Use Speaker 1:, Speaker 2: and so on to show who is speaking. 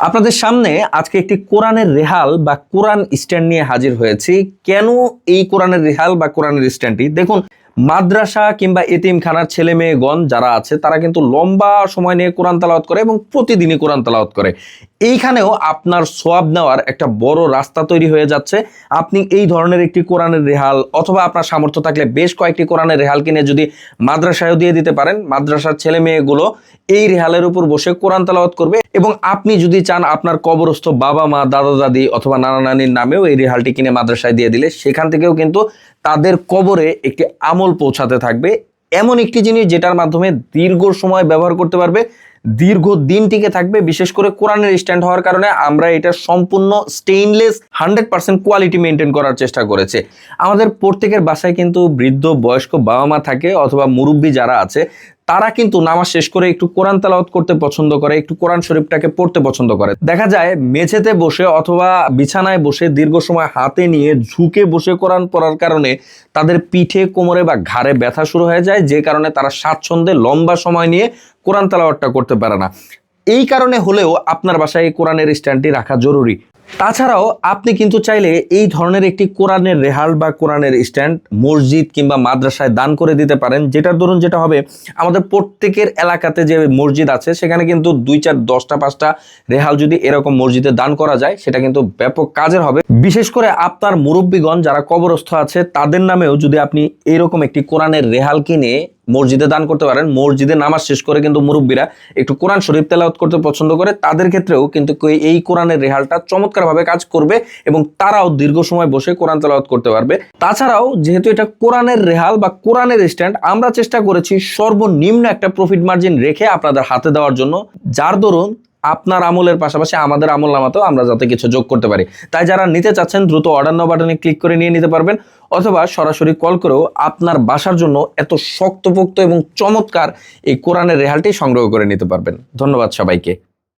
Speaker 1: আপনাদের সামনে আজকে একটি কোরআনের রেহাল বা কোরআন স্ট্যান্ড নিয়ে হাজির হয়েছি। কেন এই কোরআনের রেহাল বা কোরআনের স্ট্যান্ডটি? দেখুন, মাদ্রাসা কিংবা এতিমখানার ছেলে মেয়েগণ যারা আছে তারা কিন্তু লম্বা সময় নিয়ে কোরআন তেলাওয়াত করে এবং প্রতিদিনই কোরআন তেলাওয়াত করে। এইখানেও আপনার সওয়াব নেওয়ার একটা বড় রাস্তা তৈরি হয়ে যাচ্ছে। আপনি এই ধরনের একটি কোরআনের রেহাল অথবা আপনার সামর্থ্য থাকলে বেশ কয়েকটি কোরআনের রেহাল কিনে যদি মাদ্রাসায়ও দিয়ে দিতে পারেন, মাদ্রাসার ছেলে মেয়েগুলো এই রেহালের উপর বসে কোরআন তেলাওয়াত করবে। এবং আপনি যদি চান আপনার কবরস্থ বাবা মা দাদা দাদি অথবা নানা নানির নামেও এই রেহালটি কিনে মাদ্রাসায় দিয়ে দিলে সেখান থেকেও কিন্তু তাদের কবরে একটি আমল পৌঁছাতে থাকবে। এমন একটি জিনিস যেটার মাধ্যমে দীর্ঘ সময় ব্যবহার করতে পারবে, দীর্ঘ দিন টিকে থাকবে। বিশেষ করে কোরআনের স্ট্যান্ড হওয়ার কারণে আমরা এটা সম্পূর্ণ স্টেইনলেস 100% কোয়ালিটি মেনটেন করার চেষ্টা করেছে। আমাদের প্রত্যেকের বাসায় কিন্তু বৃদ্ধ বয়স্ক বাবা মা থাকে অথবা মুরব্বী যারা আছে তারা কিন্তু নামাজ শেষ করে একটু কোরআন তেলাওয়াত করতে পছন্দ করে, একটু কোরআন শরীফটাকে পড়তে পছন্দ করে। দেখা যায় মেঝেতে বসে অথবা বিছানায় বসে দীর্ঘ সময় হাতে নিয়ে ঝুঁকে বসে কোরআন পড়ার কারণে তাদের পিঠে কোমরে বা ঘাড়ে ব্যথা শুরু হয়ে যায়, যে কারণে তারা স্বাচ্ছন্দ্যে লম্বা সময় নিয়ে কোরআন তেলাওয়াতটা করতে পারে না। এই কারণে হলেও আপনার বাসায় এই কোরআনের স্ট্যান্ডটি রাখা জরুরি। তাছাড়াও আপনি কিন্তু চাইলে এই ধরনের একটি কোরআনের রেহাল বা কোরআনের স্ট্যান্ড মসজিদ কিংবা মাদ্রাসায় দান করে দিতে পারেন। যেটার দরুন যেটা হবে, আমাদের প্রত্যেকের এলাকাতে যে মসজিদ আছে সেখানে কিন্তু 2, 4, 10টা 5টা রেহাল যদি এরকম মসজিদে দান করা যায় সেটা কিন্তু ব্যাপক কাজের হবে। বিশেষ করে আপনার মুরব্বীগণ যারা কবরস্থ আছে তাদের নামেও যদি আপনি এরকম একটি কোরআনের রেহাল কিনে মসজিদে দান করতে পারেন। মসজিদে নামাজ শেষ করে কিন্তু মুরব্বীরা একটু কোরআন শরীফ তেলাওয়াত করতে পছন্দ করে, তাদের ক্ষেত্রেও কিন্তু এই কোরআনের রেহালটা চমৎকারভাবে কাজ করবে এবং তারাও দীর্ঘ সময় বসে কোরআন তেলাওয়াত করতে পারবে। তাছাড়াও যেহেতু এটা কোরআনের রেহাল বা কোরআনের স্ট্যান্ড, আমরা চেষ্টা করেছি সর্বনিম্ন একটা প্রফিট মার্জিন রেখে আপনাদের হাতে দেওয়ার জন্য, যার দরুন আপনার আমলের পাশাপাশি আমাদের আমল নামাতেও আমরা যাতে কিছু যোগ করতে পারি। তাই যারা নিতে চাচ্ছেন দ্রুত অর্ডার নাও বাটনে ক্লিক করে নিয়ে নিতে পারবেন, অথবা সরাসরি কল করেও আপনার বাসার জন্য এত শক্তপোক্ত এবং চমৎকার এই কোরআনের রেহালটি সংগ্রহ করে নিতে পারবেন। ধন্যবাদ সবাইকে।